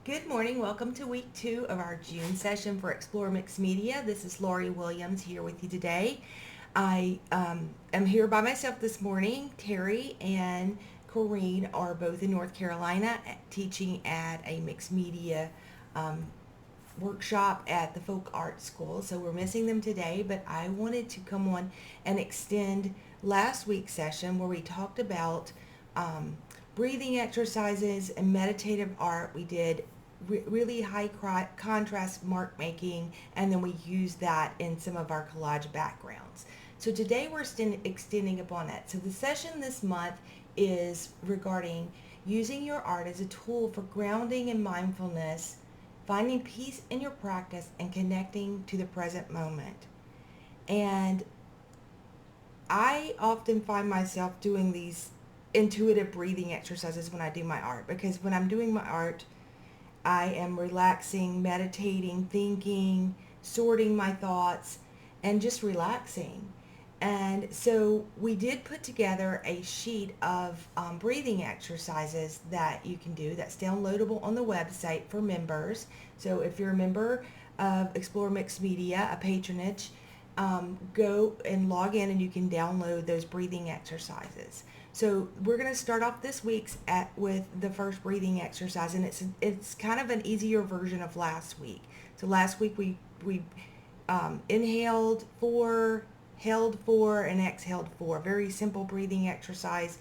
Good morning. Welcome to week 2 of our June session for Explore Mixed Media. This is Lori Williams here with you today. I am here by myself this morning. Terry and Corrine are both in North Carolina teaching at a mixed media workshop at the Folk Art School. So we're missing them today, but I wanted to come on and extend last week's session where we talked about breathing exercises and meditative art. We did really high contrast mark making, and then we use that in some of our collage backgrounds. So today we're extending upon that. So the session this month is regarding using your art as a tool for grounding and mindfulness, finding peace in your practice, and connecting to the present moment. And I often find myself doing these intuitive breathing exercises when I do my art, because when I'm doing my art, I am relaxing, meditating, thinking, sorting my thoughts, and just relaxing. And so we did put together a sheet of breathing exercises that you can do that's downloadable on the website for members. So if you're a member of Explore Mixed Media, a patronage, go and log in and you can download those breathing exercises. So we're going to start off this week's with the first breathing exercise, and it's kind of an easier version of last week. So last week we inhaled 4, held 4, and exhaled 4. Very simple breathing exercise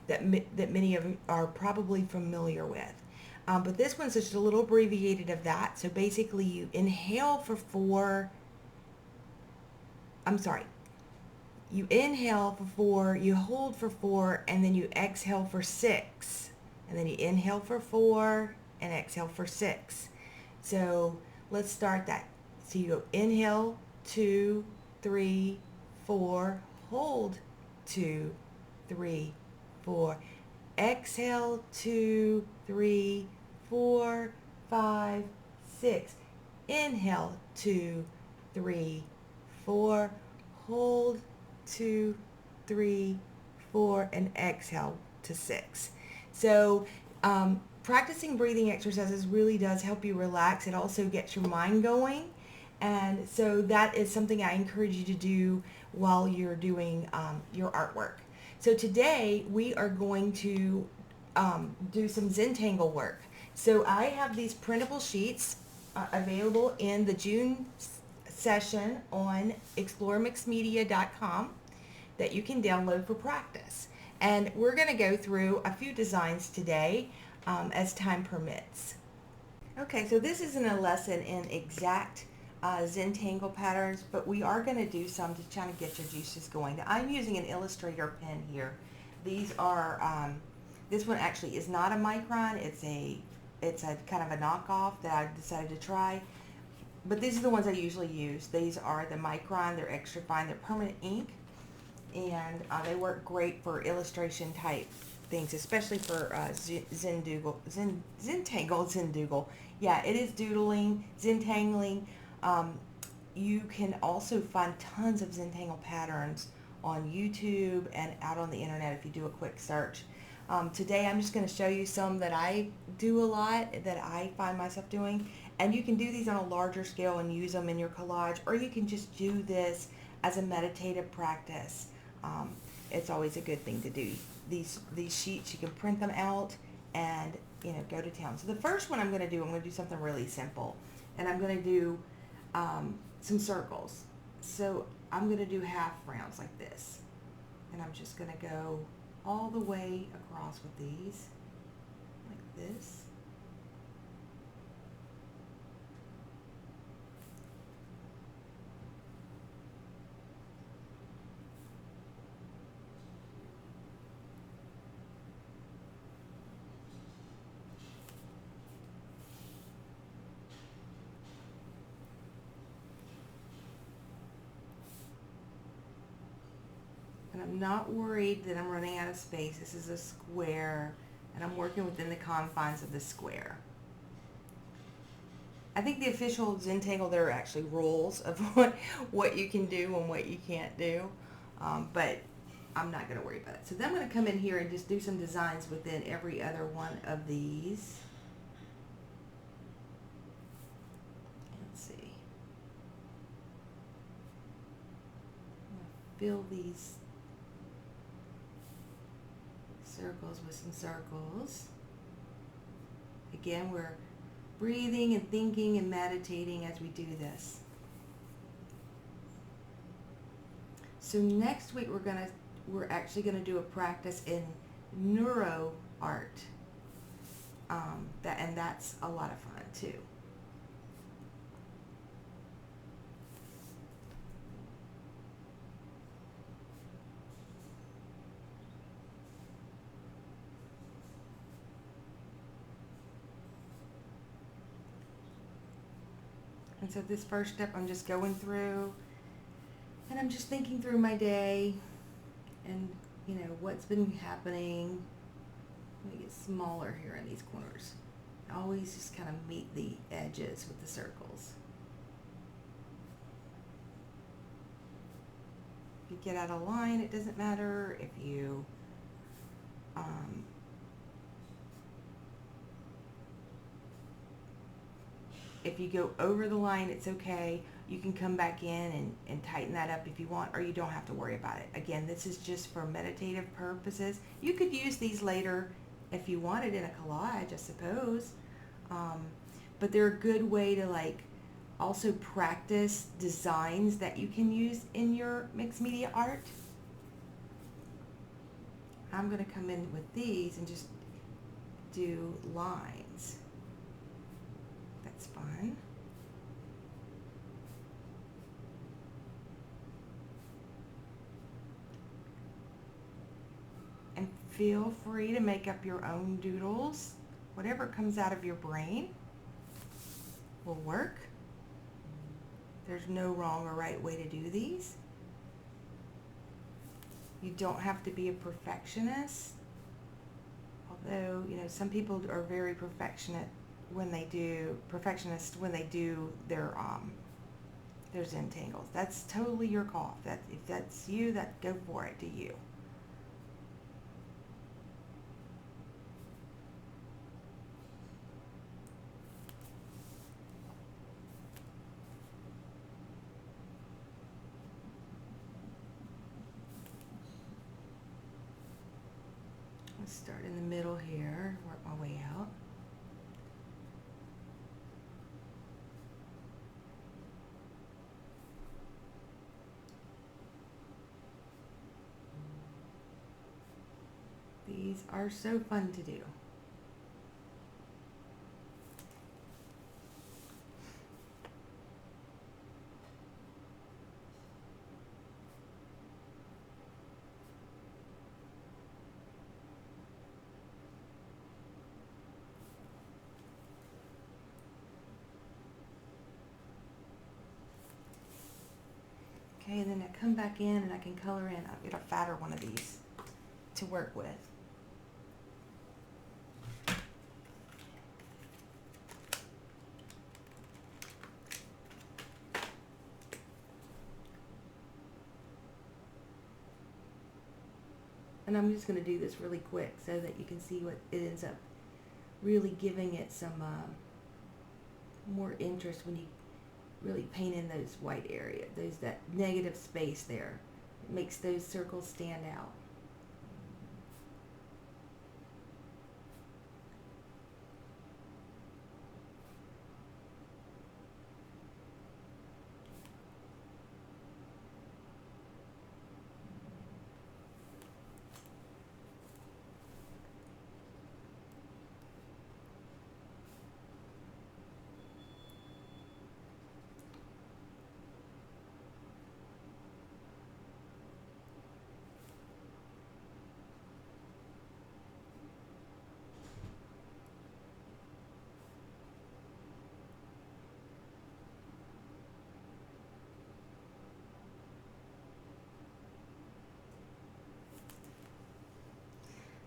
that many of you are probably familiar with. But this one's just a little abbreviated of that. So basically you inhale for 4. You inhale for 4, you hold for 4, and then you exhale for 6. And then you inhale for 4 and exhale for 6. So let's start that. So you go inhale, 2, 3, 4, hold, 2, 3, 4. Exhale, 2, 3, 4, 5, 6. Inhale, 2, 3, 4, hold, 2, 3, 4, and exhale to 6. So practicing breathing exercises really does help you relax. It also gets your mind going, and so that is something I encourage you to do while you're doing your artwork. So today we are going to do some Zentangle work. So I have these printable sheets available in the June session on exploremixedmedia.com that you can download for practice. And we're going to go through a few designs today as time permits. Okay, so this isn't a lesson in exact Zentangle patterns, but we are going to do some to kind of get your juices going. Now, I'm using an Illustrator pen here. These are, this one actually is not a micron, it's a kind of a knockoff that I decided to try. But these are the ones I usually use. These are the micron, they're extra fine, they're permanent ink, and they work great for illustration type things, especially for Zentangle. Yeah, it is doodling, Zentangling. You can also find tons of Zentangle patterns on YouTube and out on the internet if you do a quick search. Today I'm just going to show you some that I do a lot, that I find myself doing, and you can do these on a larger scale and use them in your collage, or you can just do this as a meditative practice. It's always a good thing to do. These sheets, you can print them out and go to town. So the first one I'm going to do something really simple, and I'm going to do some circles. So I'm going to do half rounds like this, and I'm just going to go all the way across with these like this. And I'm not worried that I'm running out of space. This is a square, and I'm working within the confines of the square. I think the official Zentangle, there are actually rules of what you can do and what you can't do, but I'm not going to worry about it. So then I'm going to come in here and just do some designs within every other one of these. fill these circles with some circles. Again, we're breathing and thinking and meditating as we do this. So next week we're actually gonna do a practice in neuro art. And that's a lot of fun too. And so this first step, I'm just going through and I'm just thinking through my day and, you know, what's been happening. Let me get smaller here in these corners. Always just kind of meet the edges with the circles. If you get out of line, it doesn't matter. If you go over the line, it's okay. You can come back in and tighten that up if you want, or you don't have to worry about it. Again, this is just for meditative purposes. You could use these later if you wanted in a collage, I suppose. But they're a good way to also practice designs that you can use in your mixed media art. I'm going to come in with these and just do lines. That's fun. And feel free to make up your own doodles. Whatever comes out of your brain will work. There's no wrong or right way to do these. You don't have to be a perfectionist. Although, you know, some people are very perfectionist when they do their Zentangles. That's totally your call. If that's you, go for it. Do you? Let's start in the middle here, work my way out. These are so fun to do. Okay, and then I come back in and I can color in. I'll get a fatter one of these to work with. And I'm just going to do this really quick so that you can see what it ends up really giving it some more interest when you really paint in those white area, that negative space there. It makes those circles stand out.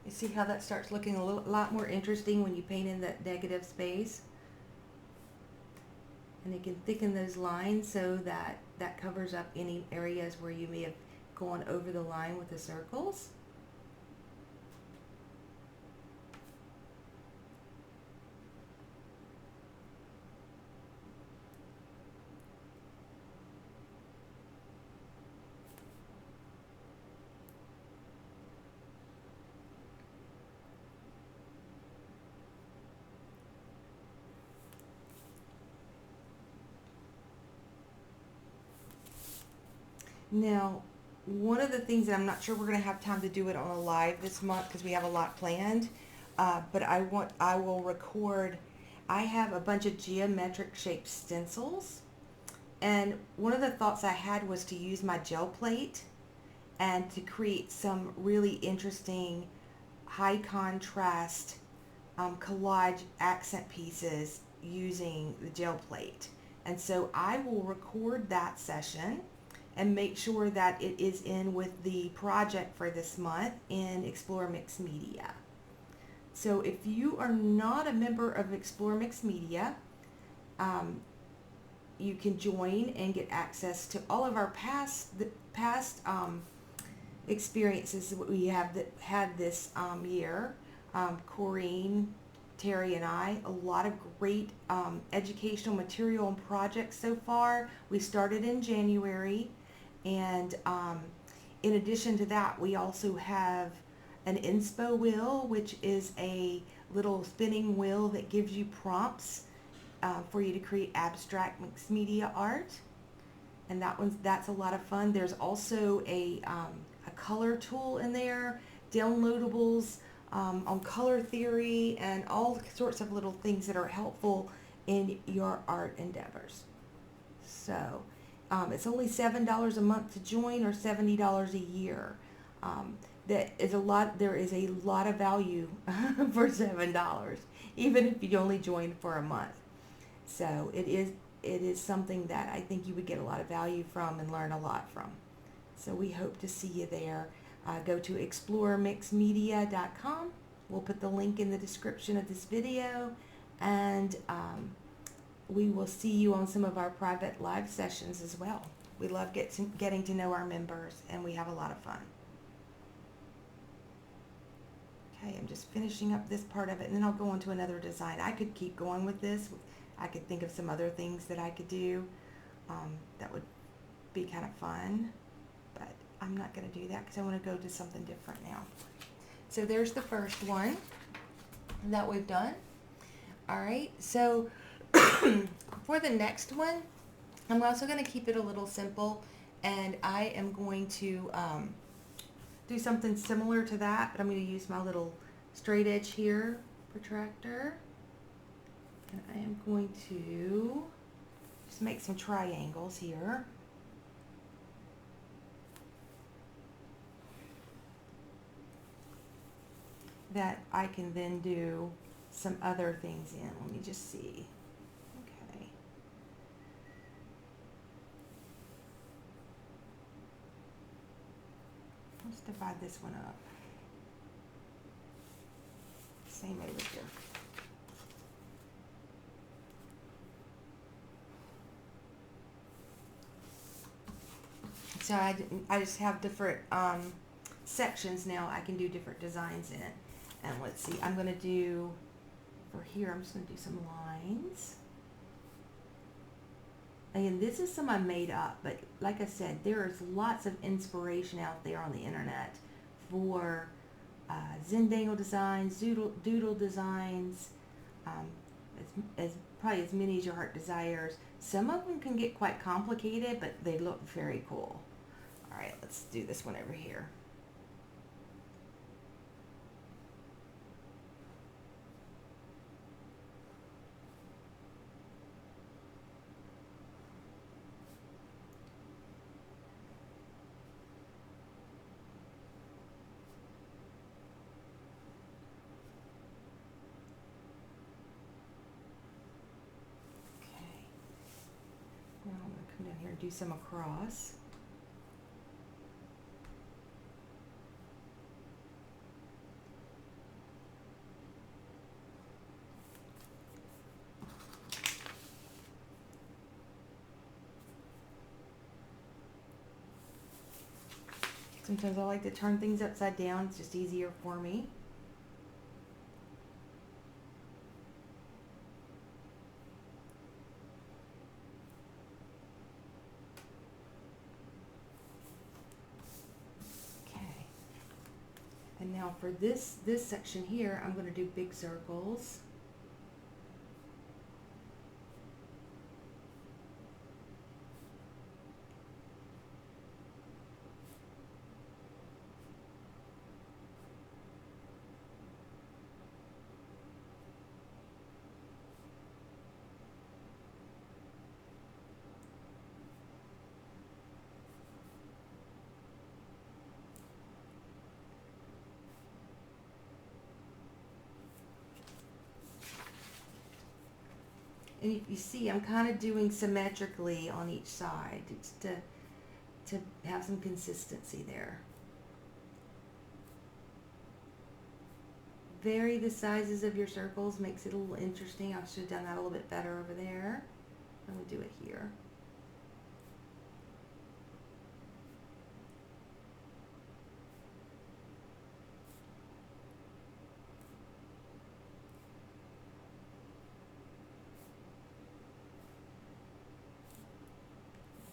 You see how that starts looking a lot more interesting when you paint in that negative space? And you can thicken those lines so that that covers up any areas where you may have gone over the line with the circles. Now, one of the things that I'm not sure we're going to have time to do it on a live this month because we have a lot planned, but I will record. I have a bunch of geometric shaped stencils, and one of the thoughts I had was to use my gel plate and to create some really interesting high contrast collage accent pieces using the gel plate. And so I will record that session and make sure that it is in with the project for this month in Explore Mixed Media. So if you are not a member of Explore Mixed Media, you can join and get access to all of our past experiences that we have that had this year. Corrine, Terry, and I, a lot of great educational material and projects so far. We started in January, and in addition to that, we also have an inspo wheel, which is a little spinning wheel that gives you prompts for you to create abstract mixed media art, and that's a lot of fun. There's also a color tool in there, downloadables on color theory, and all sorts of little things that are helpful in your art endeavors. So it's only $7 a month to join, or $70 a year. That is a lot. There is a lot of value for $7, even if you only join for a month. So it is something that I think you would get a lot of value from and learn a lot from. So we hope to see you there. Go to exploremixedmedia.com. We'll put the link in the description of this video, and we will see you on some of our private live sessions as well. We love getting to know our members, and we have a lot of fun. Okay, I'm just finishing up this part of it, and then I'll go on to another design. I could keep going with this. I could think of some other things that I could do that would be kind of fun, but I'm not going to do that because I want to go to something different now. So there's the first one that we've done. All right, so for the next one, I'm also going to keep it a little simple, and I am going to do something similar to that, but I'm going to use my little straight edge here protractor, and I am going to just make some triangles here. That I can then do some other things in. Let me just see. Okay. Let's divide this one up. Same over here. So I just have different sections now. I can do different designs in it. And let's see, I'm going to do, for here, I'm just going to do some lines. And this is some I made up, but like I said, there is lots of inspiration out there on the internet for Zendangle designs, doodle designs, as probably as many as your heart desires. Some of them can get quite complicated, but they look very cool. All right, let's do this one over here. Now I'm going to come down here and do some across. Sometimes I like to turn things upside down. It's just easier for me. And now for this section here, I'm going to do big circles. And if you see, I'm kind of doing symmetrically on each side just to have some consistency there. Vary the sizes of your circles, makes it a little interesting. I should have done that a little bit better over there. I'm going to do it here.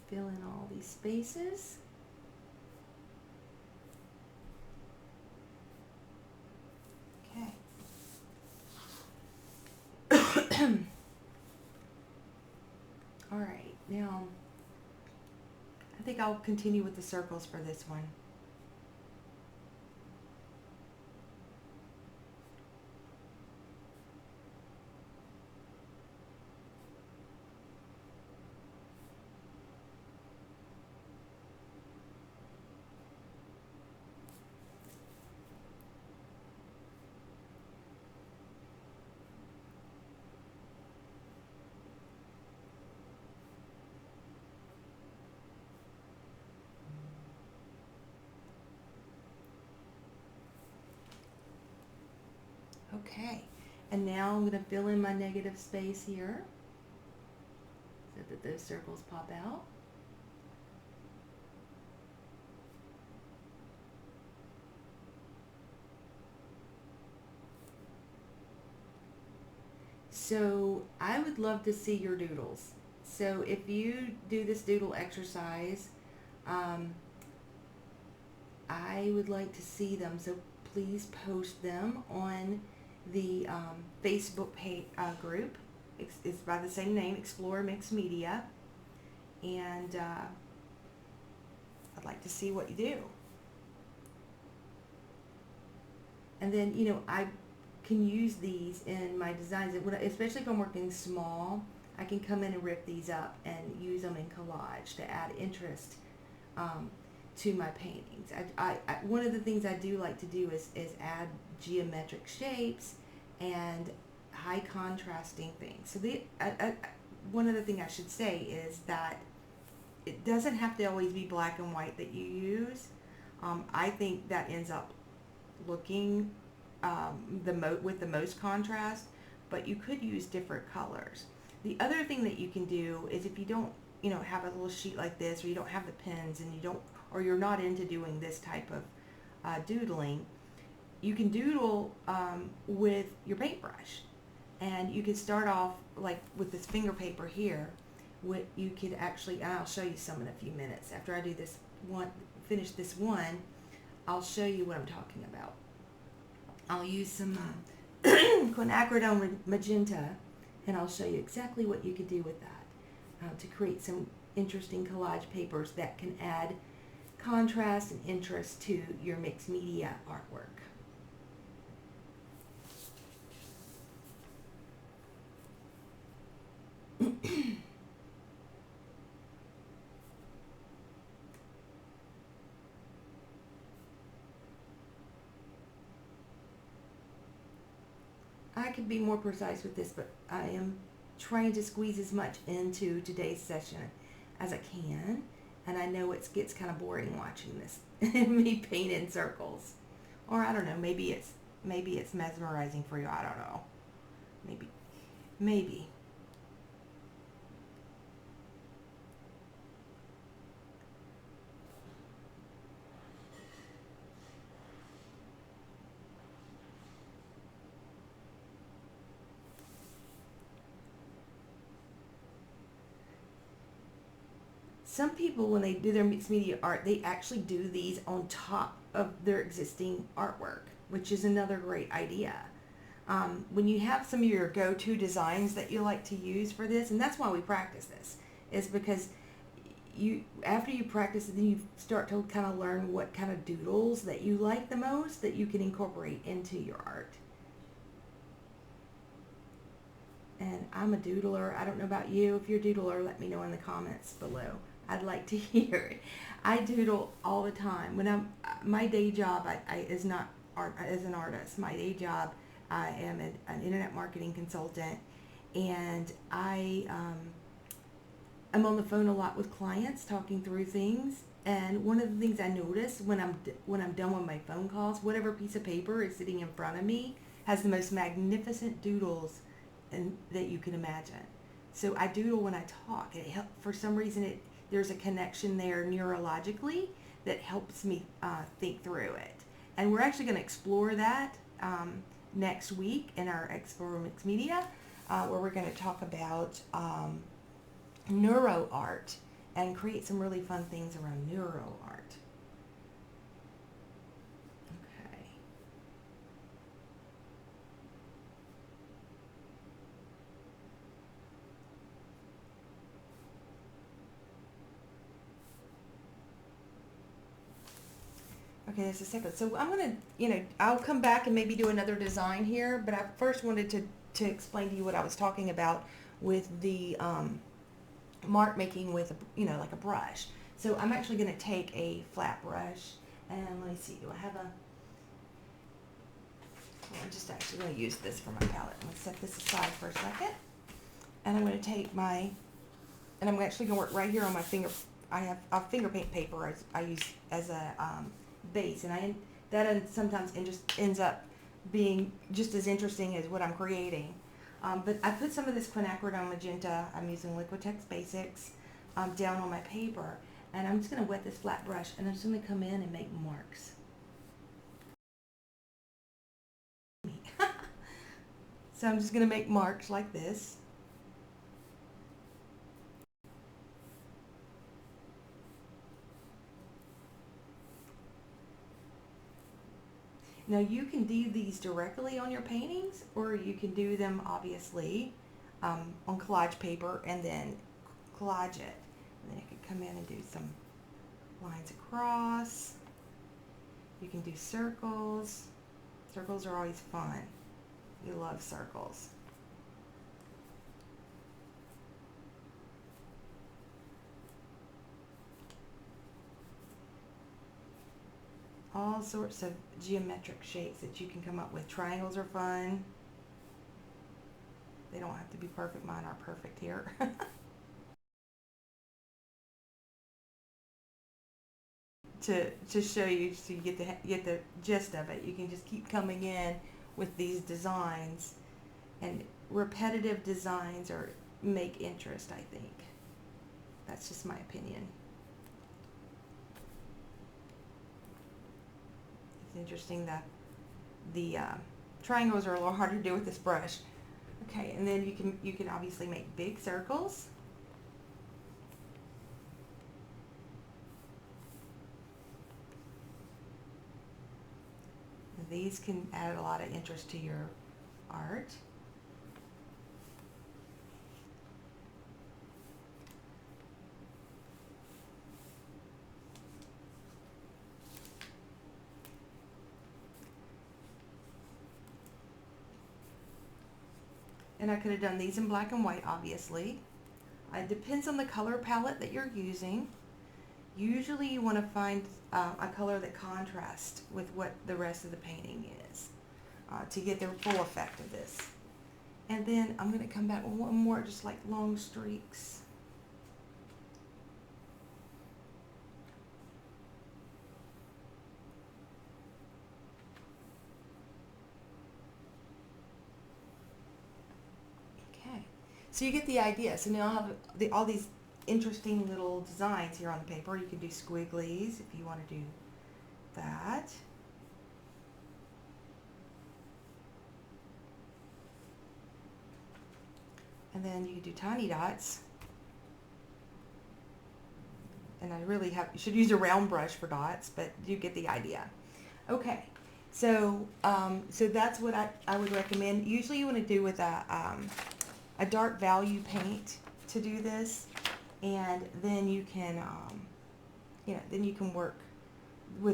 Fill in all these spaces. Okay. All right, now I think I'll continue with the circles for this one. Okay, and now I'm going to fill in my negative space here so that those circles pop out. So I would love to see your doodles. So if you do this doodle exercise, I would like to see them. So please post them on the Facebook group. It's by the same name, Explore Mixed Media. And I'd like to see what you do. And then, I can use these in my designs, especially if I'm working small. I can come in and rip these up and use them in collage to add interest to my paintings. One of the things I do like to do is add geometric shapes and high contrasting things. So one other thing I should say is that it doesn't have to always be black and white that you use. I think that ends up looking with the most contrast, but you could use different colors. The other thing that you can do is if you don't, have a little sheet like this, or you don't have the pens, and or you're not into doing this type of doodling, you can doodle with your paintbrush, and you can start off like with this finger paper here. You could actually, and I'll show you some in a few minutes after I do this one, finish this one. I'll show you what I'm talking about. I'll use some quinacridone magenta, and I'll show you exactly what you could do with that to create some interesting collage papers that can add contrast and interest to your mixed media artwork. I could be more precise with this, but I am trying to squeeze as much into today's session as I can, and I know it gets kind of boring watching this me paint in circles, or I don't know, maybe it's mesmerizing for you. I don't know, maybe. Some people, when they do their mixed media art, they actually do these on top of their existing artwork, which is another great idea. When you have some of your go-to designs that you like to use for this, and that's why we practice this, is because after you practice it, then you start to kind of learn what kind of doodles that you like the most that you can incorporate into your art. And I'm a doodler. I don't know about you. If you're a doodler, let me know in the comments below. I'd like to hear it. I doodle all the time. My day job is not art as an artist. My day job, I am an internet marketing consultant, and I'm on the phone a lot with clients talking through things. And one of the things I notice when I'm done with my phone calls, whatever piece of paper is sitting in front of me has the most magnificent doodles that you can imagine. So I doodle when I talk. For some reason there's a connection there neurologically that helps me think through it. And we're actually going to explore that next week in our Explore Mixed Media, where we're going to talk about neuro art and create some really fun things around neuro art. Okay. Okay, that's a second. So I'm going to, I'll come back and maybe do another design here, but I first wanted to explain to you what I was talking about with the mark making with, like a brush. So I'm actually going to take a flat brush, and let me see, do I have a, well, I'm just actually going to use this for my palette. I'm going to set this aside for a second, and I'm going to take and I'm actually going to work right here on my finger. I have a finger paint paper I use as a base, and that sometimes just ends up being just as interesting as what I'm creating. But I put some of this quinacridone magenta, I'm using Liquitex Basics, down on my paper, and I'm just going to wet this flat brush, and I'm just going to come in and make marks. So I'm just going to make marks like this. Now you can do these directly on your paintings, or you can do them obviously on collage paper and then collage it. And then you can come in and do some lines across. You can do circles. Circles are always fun. You love circles. All sorts of geometric shapes that you can come up with. Triangles are fun. They don't have to be perfect. Mine are perfect here. to show you, so you get the gist of it. You can just keep coming in with these designs, and repetitive designs make interest, I think. That's just my opinion. It's interesting that the triangles are a little harder to do with this brush. Okay, and then you can obviously make big circles. These can add a lot of interest to your art. And I could have done these in black and white, obviously. It depends on the color palette that you're using. Usually you want to find a color that contrasts with what the rest of the painting is to get the full effect of this. And then I'm going to come back with one more, just like long streaks. Okay, so you get the idea. So now I have all these interesting little designs here on the paper. You can do squigglies if you want to do that. And then you can do tiny dots. And you should use a round brush for dots, but you get the idea. Okay, so that's what I would recommend. Usually you want to do with a dark value paint to do this, and then you can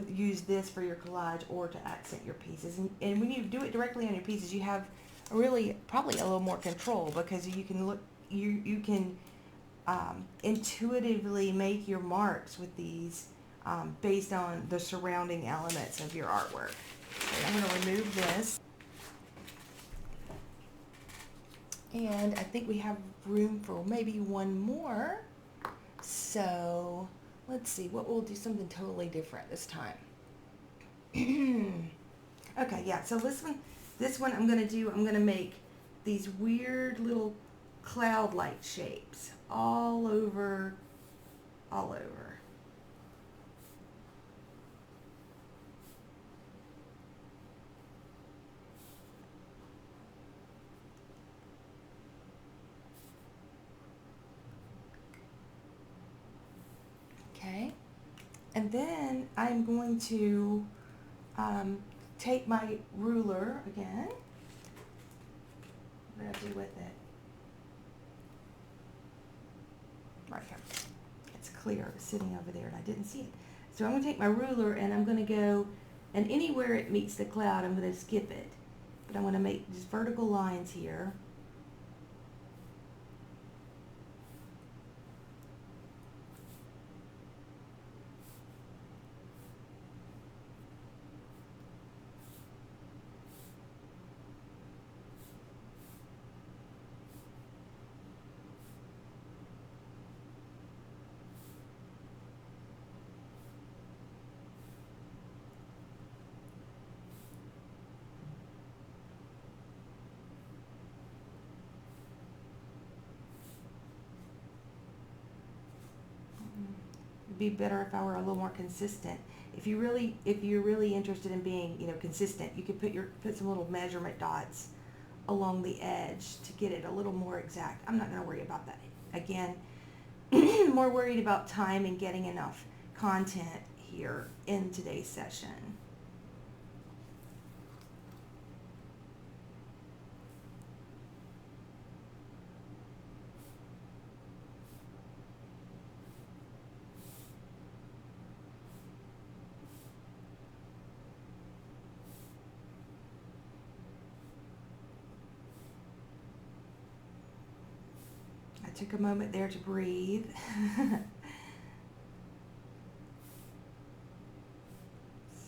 use this for your collage or to accent your pieces. And when you do it directly on your pieces, you have probably a little more control, because you can intuitively make your marks with these based on the surrounding elements of your artwork. So I'm going to remove this. And I think we have room for maybe one more. So let's see, what we'll do something totally different this time. Okay, yeah, so this one I'm gonna make these weird little cloud-like shapes all over. Okay, and then I'm going to take my ruler again. What did I do with it? Right here. It's clear. It was sitting over there and I didn't see it. So I'm going to take my ruler and I'm going to go, and anywhere it meets the cloud, I'm going to skip it. But I'm going to make these vertical lines here. It'd be better if I were a little more consistent. If you're really interested in being, consistent, you could put some little measurement dots along the edge to get it a little more exact. I'm not going to worry about that. Again, more worried about time and getting enough content here in today's session. I took a moment there to breathe.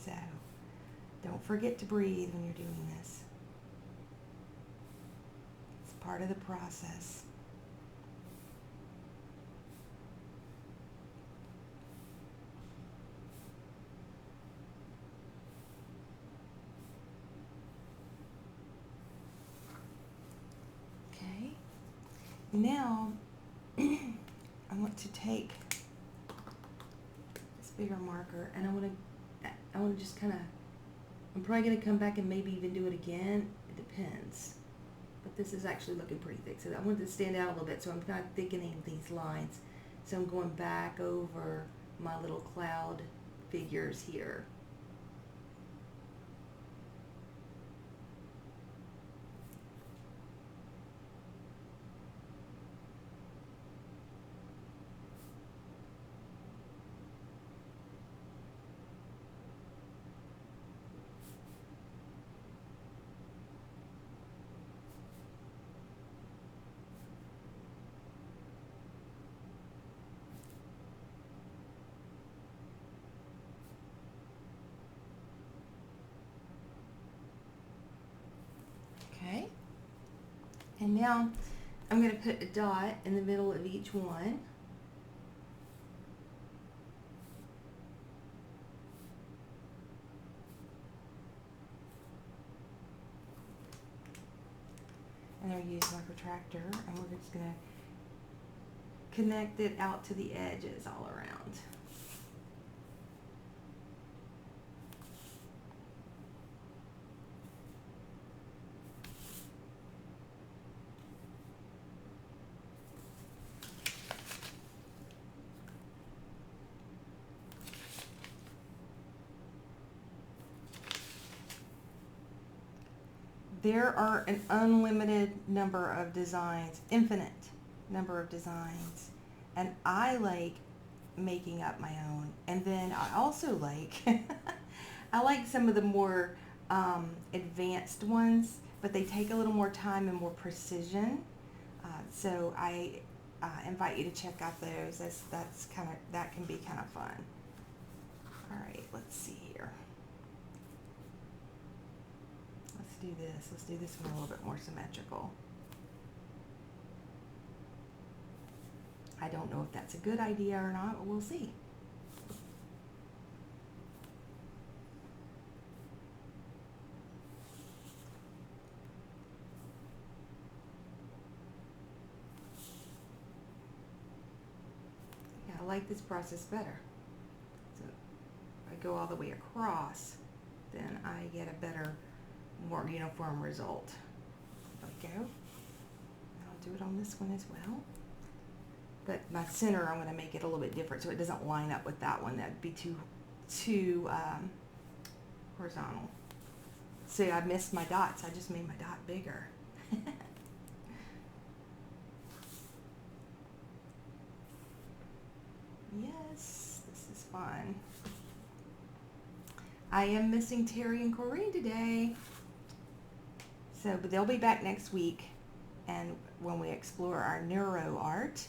So, don't forget to breathe when you're doing this. It's part of the process. Okay. Now, I want to take this bigger marker and I want to just kind of, I'm probably going to come back and maybe even do it again. It depends. But this is actually looking pretty thick. So I want it to stand out a little bit, so I'm not thickening these lines. So I'm going back over my little cloud figures here. Okay. And now I'm going to put a dot in the middle of each one. And I'll use my protractor, and we're just going to connect it out to the edges all around. There are an unlimited number of designs, infinite number of designs, and I like making up my own. And then I also like, I like some of the more advanced ones, but they take a little more time and more precision. So I invite you to check out those. That can be kind of fun. All right, let's see here. Let's do this one a little bit more symmetrical. I don't know if that's a good idea or not, but we'll see. Yeah, I like this process better. So if I go all the way across, then I get a better, more uniform result. There we go. I'll do it on this one as well. But my center, I'm going to make it a little bit different so it doesn't line up with that one. That'd be too horizontal. See, I missed my dots. I just made my dot bigger. Yes, this is fun. I am missing Terry and Corinne today. So, but they'll be back next week, and when we explore our neuro art.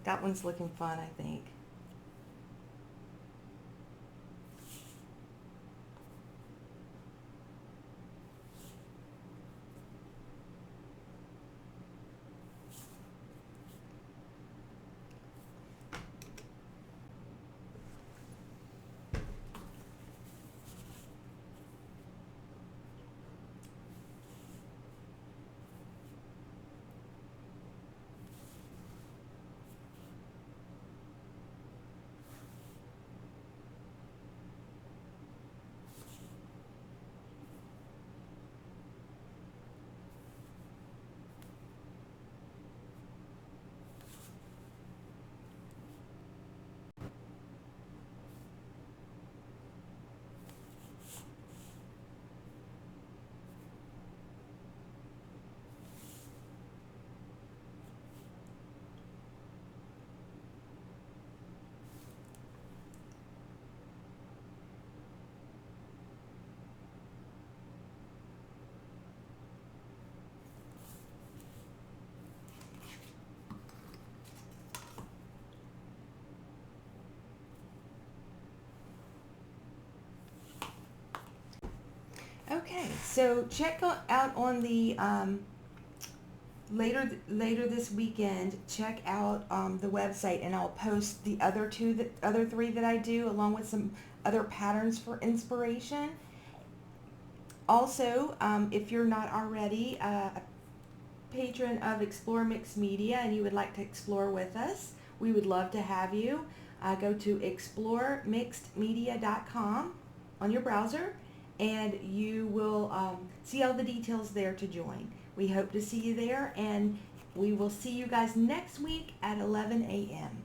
That one's looking fun, I think. Okay, so check out on the later this weekend. Check out the website, and I'll post the other three that I do, along with some other patterns for inspiration. Also, if you're not already a patron of Explore Mixed Media and you would like to explore with us, we would love to have you. Go to exploremixedmedia.com on your browser, and you will see all the details there to join. We hope to see you there, and we will see you guys next week at 11 a.m.